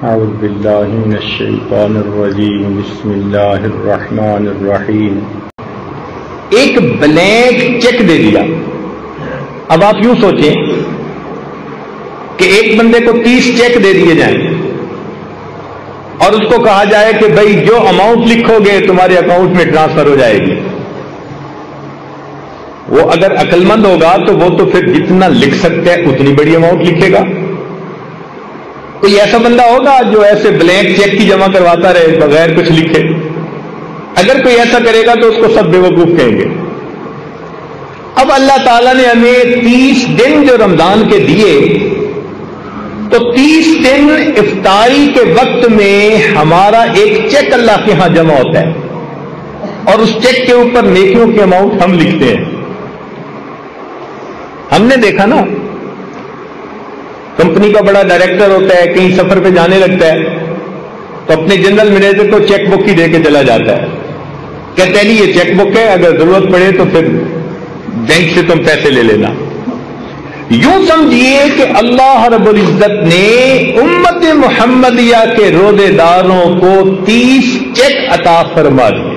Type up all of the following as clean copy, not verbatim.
اعوذ باللہ من الشیطان الرجیم بسم اللہ الرحمن الرحیم۔ ایک بلینک چیک دے دیا۔ اب آپ یوں سوچیں کہ ایک بندے کو 30 چیک دے دیے جائیں اور اس کو کہا جائے کہ بھائی جو اماؤنٹ لکھو گے تمہارے اکاؤنٹ میں ٹرانسفر ہو جائے گی۔ وہ اگر عقل مند ہوگا تو وہ تو پھر جتنا لکھ سکتا ہے اتنی بڑی اماؤنٹ لکھے گا۔ کوئی ایسا بندہ ہوگا جو ایسے بلینک چیک کی جمع کرواتا رہے بغیر کچھ لکھے؟ اگر کوئی ایسا کرے گا تو اس کو سب بے وقوف کہیں گے۔ اب اللہ تعالیٰ نے ہمیں 30 دن جو رمضان کے دیے تو 30 دن افطاری کے وقت میں ہمارا ایک چیک اللہ کے ہاں جمع ہوتا ہے اور اس چیک کے اوپر نیکیوں کی اماؤنٹ ہم لکھتے ہیں۔ ہم نے دیکھا نا، کمپنی کا بڑا ڈائریکٹر ہوتا ہے، کہیں سفر پہ جانے لگتا ہے تو اپنے جنرل مینیجر کو چیک بک ہی دے کے چلا جاتا ہے، کہتے ہیں نہیں یہ چیک بک ہے، اگر ضرورت پڑے تو پھر بینک سے تم پیسے لے لینا۔ یوں سمجھیے کہ اللہ رب العزت نے امت محمدیہ کے روزے داروں کو 30 چیک عطا فرما دیے۔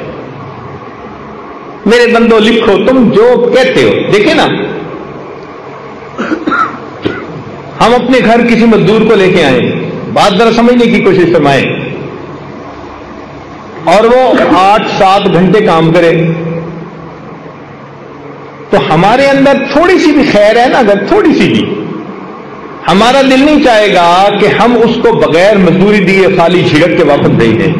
میرے بندو لکھو تم جو کہتے ہو۔ دیکھیں نا، ہم اپنے گھر کسی مزدور کو لے کے آئیں، بات ذرا سمجھنے کی کوشش فرمائیں، اور وہ 8-7 گھنٹے کام کرے تو ہمارے اندر تھوڑی سی بھی خیر ہے نا، اگر تھوڑی سی بھی، ہمارا دل نہیں چاہے گا کہ ہم اس کو بغیر مزدوری دیے خالی جھڑک کے واپس بھیج دیں۔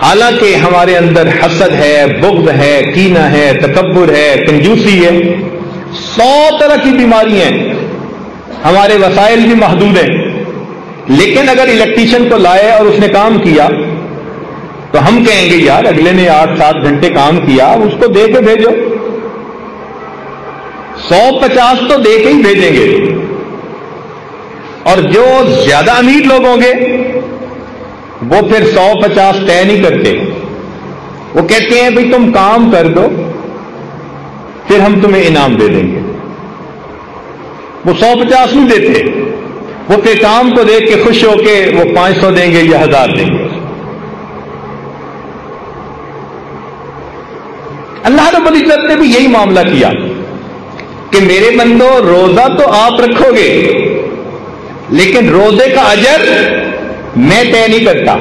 حالانکہ ہمارے اندر حسد ہے، بغض ہے، کینہ ہے، تکبر ہے، کنجوسی ہے، 100 طرح کی بیماریاں ہیں، ہمارے وسائل بھی محدود ہیں۔ لیکن اگر الیکٹریشین کو لائے اور اس نے کام کیا تو ہم کہیں گے یار اگلے نے 8-7 گھنٹے کام کیا، اس کو دے کے بھیجو۔ 150 تو دے کے ہی بھیجیں گے۔ اور جو زیادہ امیر لوگ ہوں گے وہ پھر 150 طے نہیں کرتے، وہ کہتے ہیں بھئی تم کام کر دو پھر ہم تمہیں انعام دے دیں گے۔ وہ 150 نہیں دیتے، وہ پھر کام کو دیکھ کے خوش ہو کے وہ 500 دیں گے یا 1000 دیں گے۔ اللہ رب العزت نے بھی یہی معاملہ کیا کہ میرے بندو روزہ تو آپ رکھو گے لیکن روزے کا اجر میں طے نہیں کرتا،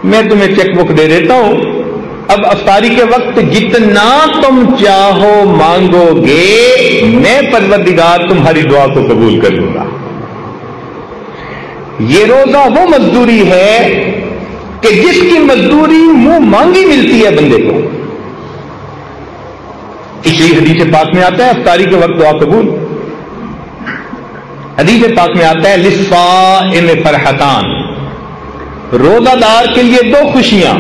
میں تمہیں چیک بک دے دیتا ہوں، اب افطاری کے وقت جتنا تم چاہو مانگو گے میں پروردگار تمہاری دعا کو قبول کر لوں گا۔ یہ روزہ وہ مزدوری ہے کہ جس کی مزدوری منہ مانگی ملتی ہے بندے کو۔ اس لیے حدیث پاک میں آتا ہے افطاری کے وقت دعا قبول۔ حدیث پاک میں آتا ہے للصائم فرحتان، روزہ دار کے لیے 2 خوشیاں،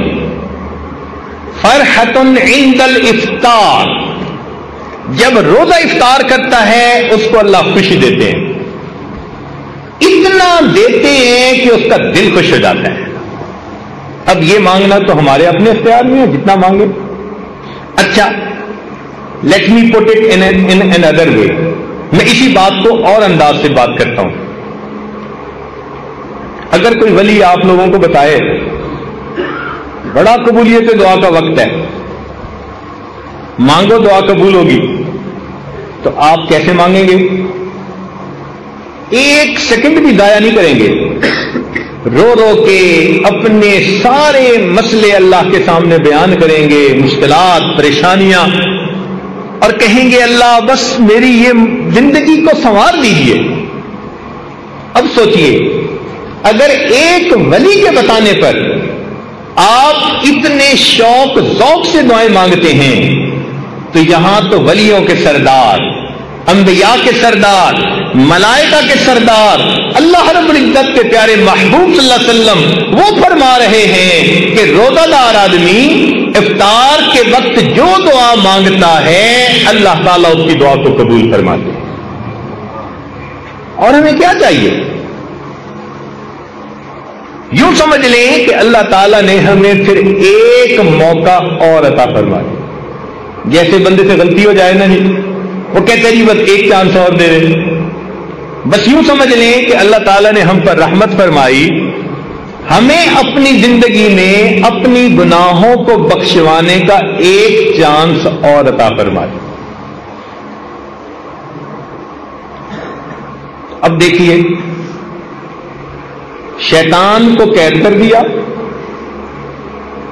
فرحت عند الافطار، جب روزہ افطار کرتا ہے اس کو اللہ خوشی دیتے ہیں، اتنا دیتے ہیں کہ اس کا دل خوش ہو جاتا ہے۔ اب یہ مانگنا تو ہمارے اپنے اختیار میں ہے، جتنا مانگے۔ اچھا let me put it in an other way, میں اسی بات کو اور انداز سے بات کرتا ہوں۔ اگر کوئی ولی آپ لوگوں کو بتائے بڑا قبولیت دعا کا وقت ہے، مانگو دعا قبول ہوگی، تو آپ کیسے مانگیں گے؟ 1 سیکنڈ بھی ضائع نہیں کریں گے، رو رو کے اپنے سارے مسئلے اللہ کے سامنے بیان کریں گے، مشکلات، پریشانیاں، اور کہیں گے اللہ بس میری یہ زندگی کو سنوار دیجیے۔ اب سوچئے اگر ایک ولی کے بتانے پر آپ اتنے شوق ذوق سے دعائیں مانگتے ہیں تو یہاں تو ولیوں کے سردار، انبیاء کے سردار، ملائکہ کے سردار، اللہ رب العزت کے پیارے محبوب صلی اللہ علیہ وسلم وہ فرما رہے ہیں کہ روزہ دار آدمی افطار کے وقت جو دعا مانگتا ہے اللہ تعالیٰ اس کی دعا کو قبول فرماتے ہیں۔ اور ہمیں کیا چاہیے؟ یوں سمجھ لیں کہ اللہ تعالیٰ نے ہمیں پھر ایک موقع اور عطا فرما دیا۔ جیسے بندے سے غلطی ہو جائے نا جی، وہ کہتے ہیں جی بس ایک چانس اور دے دیں، بس یوں سمجھ لیں کہ اللہ تعالیٰ نے ہم پر رحمت فرمائی، ہمیں اپنی زندگی میں اپنی گناہوں کو بخشوانے کا ایک چانس اور عطا فرمائی۔ اب دیکھیے، شیطان کو قید کر دیا،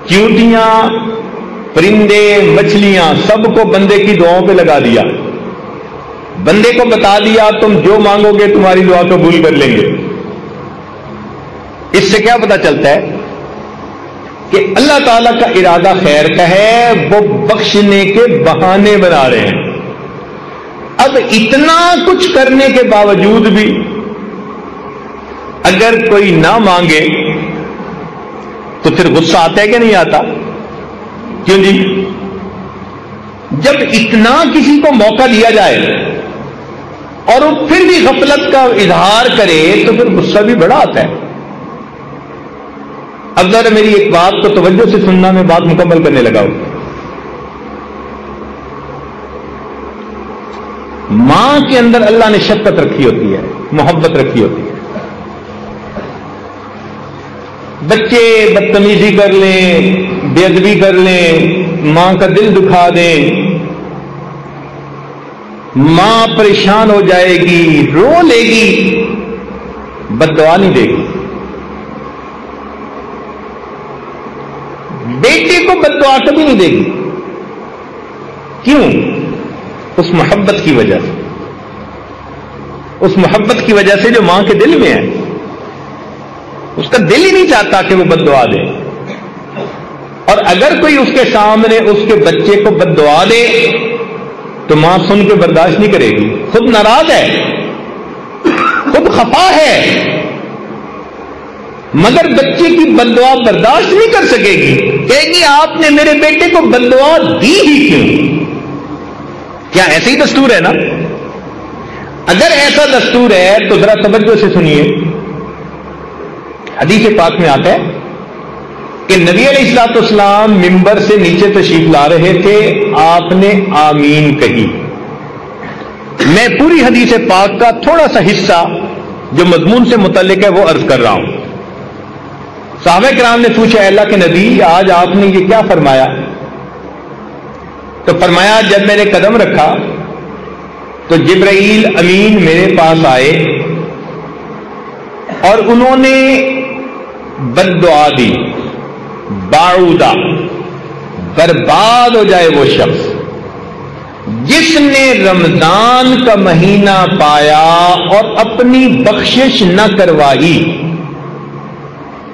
چیونٹیاں، پرندے، مچھلیاں سب کو بندے کی دعاؤں پہ لگا دیا، بندے کو بتا دیا تم جو مانگو گے تمہاری دعا قبول کر لیں گے۔ اس سے کیا پتا چلتا ہے کہ اللہ تعالیٰ کا ارادہ خیر کا ہے، وہ بخشنے کے بہانے بنا رہے ہیں۔ اب اتنا کچھ کرنے کے باوجود بھی اگر کوئی نہ مانگے تو پھر غصہ آتا ہے کہ نہیں آتا؟ کیوں جی؟ جب اتنا کسی کو موقع دیا جائے اور وہ پھر بھی غفلت کا اظہار کرے تو پھر غصہ بھی بڑا آتا ہے۔ اب ذرا میری ایک بات کو توجہ سے سننا، میں بات مکمل کرنے لگا ہوں۔ ماں کے اندر اللہ نے شفقت رکھی ہوتی ہے، محبت رکھی ہوتی ہے۔ بچے بدتمیزی کر لیں، بے ادبی کر لیں، ماں کا دل دکھا دیں، ماں پریشان ہو جائے گی، رو لے گی، بد دعا نہیں دے گی۔ بیٹے کو بد دعا کبھی نہیں دے گی۔ کیوں؟ اس محبت کی وجہ سے، اس محبت کی وجہ سے جو ماں کے دل میں ہے۔ اس کا دل ہی نہیں چاہتا کہ وہ بد دعا دے، اور اگر کوئی اس کے سامنے اس کے بچے کو بد دعا دے تو ماں سن کے برداشت نہیں کرے گی، خود ناراض ہے، خود خفا ہے، مگر بچے کی بد دعا برداشت نہیں کر سکے گی، کہے گی آپ نے میرے بیٹے کو بد دعا دی ہی کیوں؟ کیا ایسے ہی دستور ہے نا؟ اگر ایسا دستور ہے تو ذرا توجہ سے سنیے، حدیث پاک میں آتا ہے کہ نبی علیہ الصلوۃ والسلام ممبر سے نیچے تشریف لا رہے تھے، آپ نے آمین کہی۔ میں پوری حدیث پاک کا تھوڑا سا حصہ جو مضمون سے متعلق ہے وہ عرض کر رہا ہوں۔ صحابہ کرام نے پوچھا، اے اللہ کے نبی آج آپ نے یہ کیا فرمایا؟ تو فرمایا جب میں نے قدم رکھا تو جبرائیل امین میرے پاس آئے اور انہوں نے بد دعا دی، باعودہ، برباد ہو جائے وہ شخص جس نے رمضان کا مہینہ پایا اور اپنی بخشش نہ کروائی۔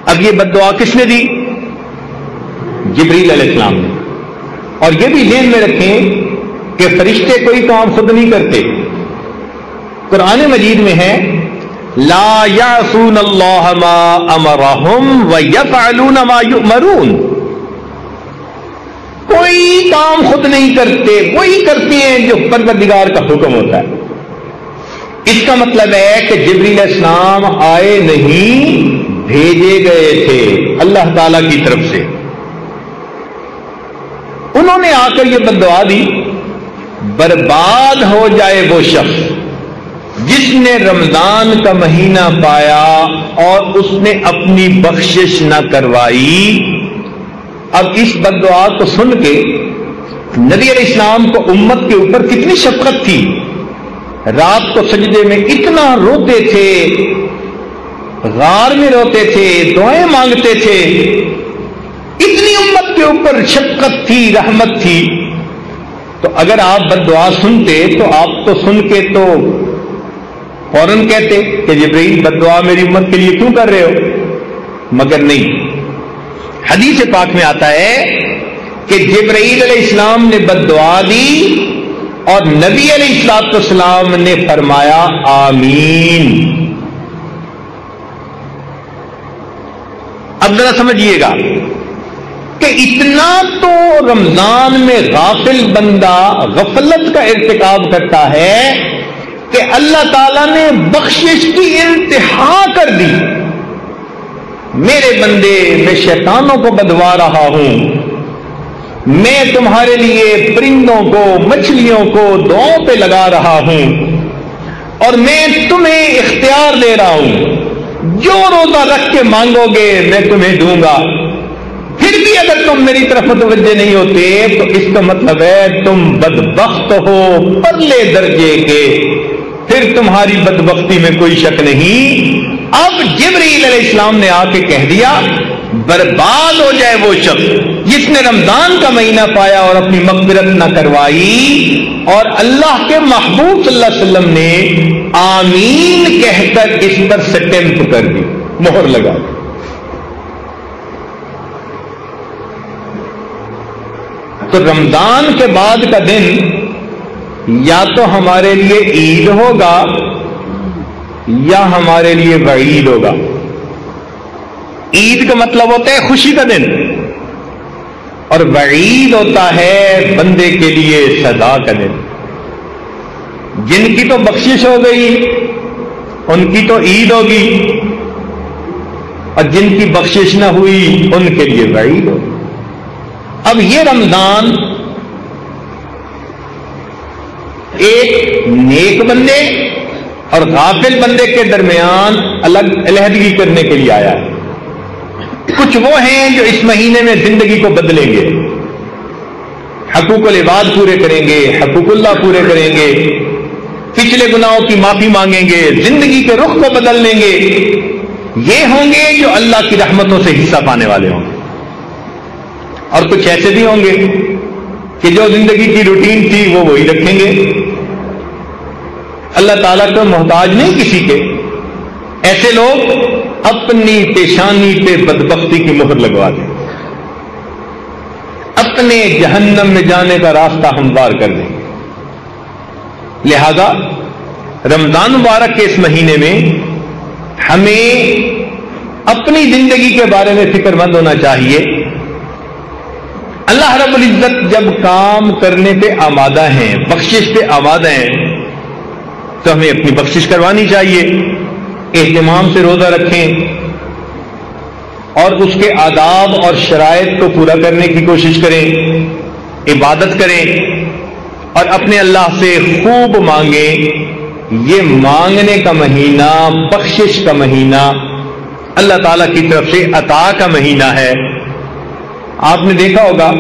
اب یہ بد دعا کس نے دی؟ جبریل علیہ السلام نے۔ اور یہ بھی ذہن میں رکھیں کہ فرشتے کوئی کام خود نہیں کرتے۔ قرآن مجید میں ہے لا یعصون اللہ ما امرہم ویفعلون ما یؤمرون، کوئی کام خود نہیں کرتے، وہی کرتے ہیں جو پروردگار کا حکم ہوتا ہے۔ اس کا مطلب ہے کہ جبریل علیہ السلام آئے نہیں، بھیجے گئے تھے اللہ تعالی کی طرف سے۔ انہوں نے آ کر یہ بد دعا دی، برباد ہو جائے وہ شخص جس نے رمضان کا مہینہ پایا اور اس نے اپنی بخشش نہ کروائی۔ اب اس بد دعا کو سن کے نبی علیہ السلام کو امت کے اوپر کتنی شفقت تھی، رات کو سجدے میں اتنا روتے تھے، غار میں روتے تھے، دعائیں مانگتے تھے، اتنی امت کے اوپر شفقت تھی، رحمت تھی۔ تو اگر آپ بد دعا سنتے تو آپ تو سن کے تو فوراً کہتے کہ جبرائیل بد دعا میری امت کے لیے کیوں کر رہے ہو، مگر نہیں۔ حدیث پاک میں آتا ہے کہ جبرائیل علیہ السلام نے بد دعا دی اور نبی علیہ الصلوۃ والسلام نے فرمایا آمین۔ اب ذرا سمجھیے گا کہ اتنا تو رمضان میں غافل بندہ غفلت کا ارتکاب کرتا ہے کہ اللہ تعالیٰ نے بخشش کی انتہا کر دی۔ میرے بندے، میں شیطانوں کو بدوا رہا ہوں، میں تمہارے لیے پرندوں کو، مچھلیوں کو دعاؤں پہ لگا رہا ہوں، اور میں تمہیں اختیار دے رہا ہوں، جو روزہ رکھ کے مانگو گے میں تمہیں دوں گا۔ پھر بھی اگر تم میری طرف متوجہ نہیں ہوتے تو اس کا مطلب ہے تم بدبخت ہو پرلے درجے کے، پھر تمہاری بدبختی میں کوئی شک نہیں۔ اب جبرائیل علیہ السلام نے آ کے کہہ دیا برباد ہو جائے وہ شخص جس نے رمضان کا مہینہ پایا اور اپنی مغفرت نہ کروائی، اور اللہ کے محبوب صلی اللہ علیہ وسلم نے آمین کہہ کر اس پر سٹیمپ کر دی، مہر لگا دی۔ تو رمضان کے بعد کا دن یا تو ہمارے لیے عید ہوگا یا ہمارے لیے وعید ہوگا۔ عید کا مطلب ہوتا ہے خوشی کا دن، اور وعید ہوتا ہے بندے کے لیے سزا کا دن۔ جن کی تو بخشش ہو گئی ان کی تو عید ہوگی، اور جن کی بخشش نہ ہوئی ان کے لیے وعید ہوگی۔ اب یہ رمضان ایک نیک بندے اور غافل بندے کے درمیان الگ علیحدگی کرنے کے لیے آیا ہے۔ کچھ وہ ہیں جو اس مہینے میں زندگی کو بدلیں گے، حقوق العباد پورے کریں گے، حقوق اللہ پورے کریں گے، پچھلے گناہوں کی معافی مانگیں گے، زندگی کے رخ کو بدل لیں گے۔ یہ ہوں گے جو اللہ کی رحمتوں سے حصہ پانے والے ہوں گے۔ اور کچھ ایسے بھی ہوں گے کہ جو زندگی کی روٹین تھی وہ وہی رکھیں گے، اللہ تعالیٰ کو محتاج نہیں کسی کے۔ ایسے لوگ اپنی پیشانی پہ بدبختی کی مہر لگوا دیں، اپنے جہنم میں جانے کا راستہ ہموار کر دیں گے۔ لہذا رمضان مبارک کے اس مہینے میں ہمیں اپنی زندگی کے بارے میں فکر مند ہونا چاہیے۔ اللہ رب العزت جب کام کرنے پہ آمادہ ہیں، بخشش پہ آمادہ ہیں، تو ہمیں اپنی بخشش کروانی چاہیے، اہتمام سے روزہ رکھیں اور اس کے آداب اور شرائط کو پورا کرنے کی کوشش کریں، عبادت کریں اور اپنے اللہ سے خوب مانگیں۔ یہ مانگنے کا مہینہ، بخشش کا مہینہ، اللہ تعالیٰ کی طرف سے عطا کا مہینہ ہے۔ آپ نے دیکھا ہوگا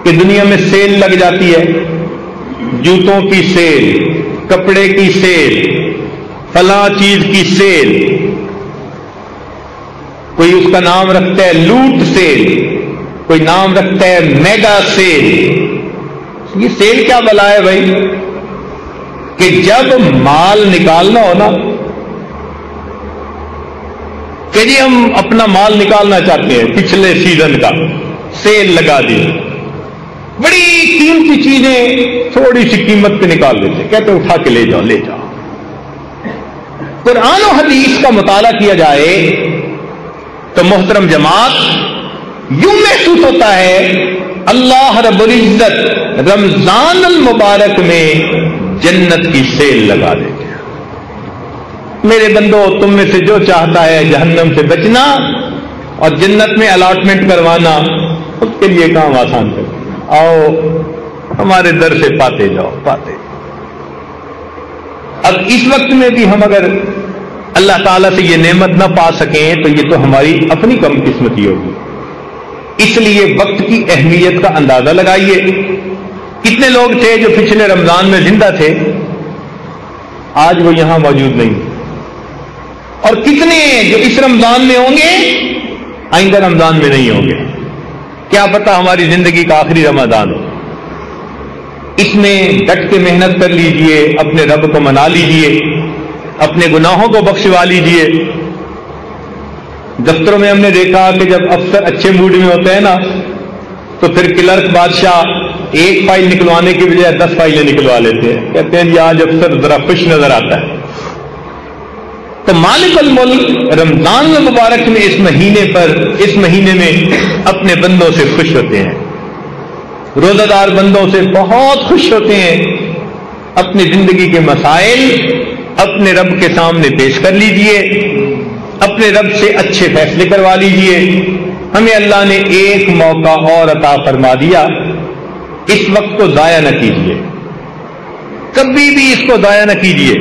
کہ دنیا میں سیل لگ جاتی ہے، جوتوں کی سیل، کپڑے کی سیل، فلاں چیز کی سیل، کوئی اس کا نام رکھتا ہے لوٹ سیل، کوئی نام رکھتا ہے میگا سیل۔ یہ سیل کیا بلا ہے بھائی؟ کہ جب مال نکالنا ہو نا، کہ جی ہم اپنا مال نکالنا چاہتے ہیں پچھلے سیزن کا، سیل لگا دی، بڑی قیمتی چیزیں تھوڑی سی قیمت پہ نکال دیتے، کہتے اٹھا کے لے جاؤ لے جاؤ۔ قرآن و حدیث کا مطالعہ کیا جائے تو محترم جماعت یوں محسوس ہوتا ہے اللہ رب العزت رمضان المبارک میں جنت کی سیل لگا دیتے ہیں۔ میرے بندو، تم میں سے جو چاہتا ہے جہنم سے بچنا اور جنت میں الاٹمنٹ کروانا، اس کے لیے کام آسان کر آؤ ہمارے در سے پاتے جاؤ، پاتے۔ اب اس وقت میں بھی ہم اگر اللہ تعالیٰ سے یہ نعمت نہ پا سکیں تو یہ تو ہماری اپنی کم قسمتی ہوگی۔ اس لیے وقت کی اہمیت کا اندازہ لگائیے۔ کتنے لوگ تھے جو پچھلے رمضان میں زندہ تھے، آج وہ یہاں موجود نہیں، اور کتنے جو اس رمضان میں ہوں گے آئندہ رمضان میں نہیں ہوں گے۔ کیا پتہ ہماری زندگی کا آخری رمضان ہو۔ اس میں ڈٹ کے محنت کر لیجئے، اپنے رب کو منا لیجئے، اپنے گناہوں کو بخشوا لیجئے۔ دفتروں میں ہم نے دیکھا کہ جب افسر اچھے موڈ میں ہوتے ہیں نا تو پھر کلرک بادشاہ ایک فائل نکلوانے کی بجائے 10 فائلیں نکلوا لیتے ہیں، کہتے ہیں جی آج افسر ذرا خوش نظر آتا ہے۔ تو مالک الملک رمضان المبارک میں اس مہینے میں اپنے بندوں سے خوش ہوتے ہیں، روزہ دار بندوں سے بہت خوش ہوتے ہیں۔ اپنی زندگی کے مسائل اپنے رب کے سامنے پیش کر لیجئے، اپنے رب سے اچھے فیصلے کروا لیجئے۔ ہمیں اللہ نے ایک موقع اور عطا فرما دیا، اس وقت کو ضائع نہ کیجیے، کبھی بھی اس کو ضائع نہ کیجیے۔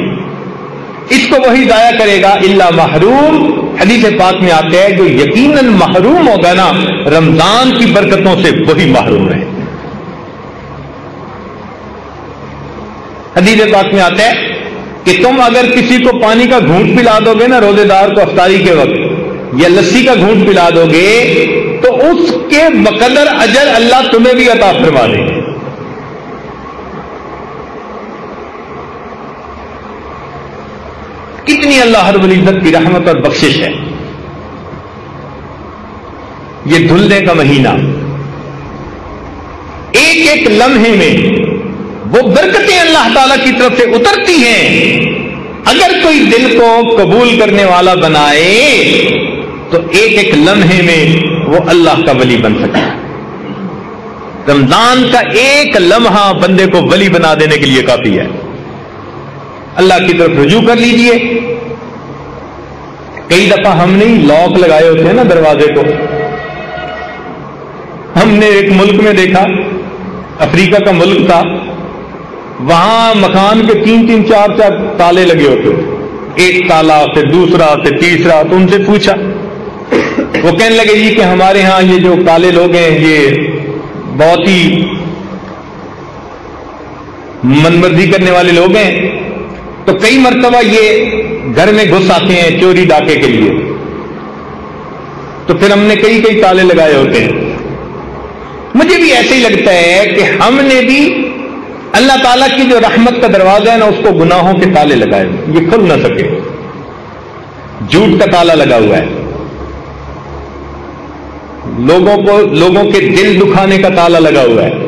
اس کو وہی ضائع کرے گا الا محروم. حدیث پاک میں آتا ہے جو یقیناً محروم ہوگا نا رمضان کی برکتوں سے وہی محروم رہے. حدیث پاک میں آتا ہے کہ تم اگر کسی کو پانی کا گھونٹ پلا دو گے نا روزے دار کو افطاری کے وقت یا لسی کا گھونٹ پلا دو گے تو اس کے بقدر اجر اللہ تمہیں بھی عطا فرما دے گے. کتنی اللہ رب العزت کی رحمت اور بخشش ہے. یہ دھلنے کا مہینہ ایک ایک لمحے میں وہ برکتیں اللہ تعالی کی طرف سے اترتی ہیں. اگر کوئی دل کو قبول کرنے والا بنائے تو ایک ایک لمحے میں وہ اللہ کا ولی بن سکتا ہے. رمضان کا ایک لمحہ بندے کو ولی بنا دینے کے لیے کافی ہے. اللہ کی طرف رجوع کر لیجئے. کئی دفعہ ہم نے لاک لگائے ہوتے ہیں نا دروازے کو. ہم نے ایک ملک میں دیکھا, افریقہ کا ملک تھا, وہاں مکان کے 3 4 تالے لگے ہوتے تھے. ایک تالا پھر دوسرا پھر تیسرا. تو ان سے پوچھا, وہ کہنے لگے جی کہ ہمارے ہاں یہ جو کالے لوگ ہیں یہ بہت ہی منمرضی کرنے والے لوگ ہیں, تو کئی مرتبہ یہ گھر میں گھس آتے ہیں چوری ڈاکے کے لیے. تو پھر ہم نے کئی تالے لگائے ہوتے ہیں. مجھے بھی ایسے ہی لگتا ہے کہ ہم نے بھی اللہ تعالیٰ کی جو رحمت کا دروازہ ہے نا اس کو گناہوں کے تالے لگائے, یہ کھل نہ سکے. جھوٹ کا تالا لگا ہوا ہے, لوگوں کے دل دکھانے کا تالا لگا ہوا ہے,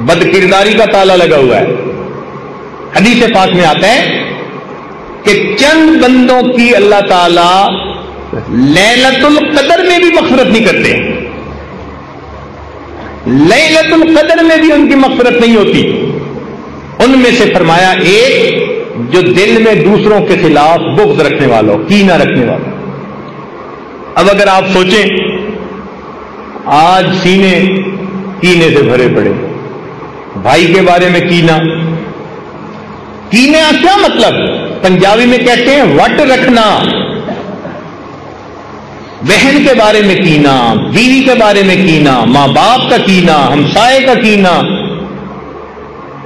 بد کرداری کا تالا لگا ہوا ہے. حدیث پاک میں آتا ہے کہ چند بندوں کی اللہ تعالی لیلۃ القدر میں بھی مغفرت نہیں کرتے. لیلۃ القدر میں بھی ان کی مغفرت نہیں ہوتی. ان میں سے فرمایا ایک جو دل میں دوسروں کے خلاف بغض رکھنے والا ہو, کینہ رکھنے والا. اب اگر آپ سوچیں آج سینے کینے سے بھرے پڑے, بھائی کے بارے میں کینہ کیا مطلب؟ پنجابی میں کہتے ہیں وٹ رکھنا. بہن کے بارے میں کینہ, بیوی کے بارے میں کینہ, ماں باپ کا کینہ, ہمسائے کا کینہ.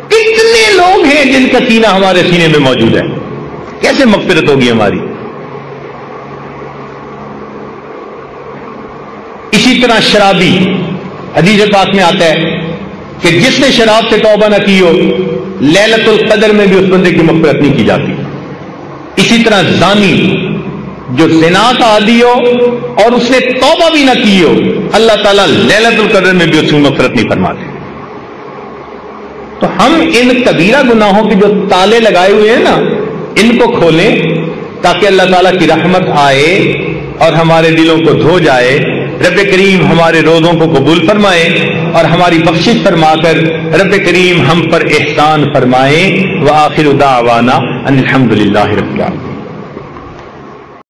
کتنے لوگ ہیں جن کا کینہ ہمارے سینے میں موجود ہے. کیسے مغفرت ہوگی ہماری؟ اسی طرح شرابی, حدیث پاک میں آتا ہے کہ جس نے شراب سے توبہ نہ کی ہو لیلۃ القدر میں بھی اس بندے کی مغفرت نہیں کی جاتی. اسی طرح زانی جو زنا کا عادی ہو اور اس نے توبہ بھی نہ کی ہو اللہ تعالیٰ لیلۃ القدر میں بھی اس کی مغفرت نہیں فرماتے. تو ہم ان کبیرہ گناہوں کے جو تالے لگائے ہوئے ہیں نا ان کو کھولیں تاکہ اللہ تعالیٰ کی رحمت آئے اور ہمارے دلوں کو دھو جائے. رب کریم ہمارے روزوں کو قبول فرمائے اور ہماری بخشش فرما کر رب کریم ہم پر احسان فرمائے. وآخر دعوانا ان الحمد للہ رب العالمین.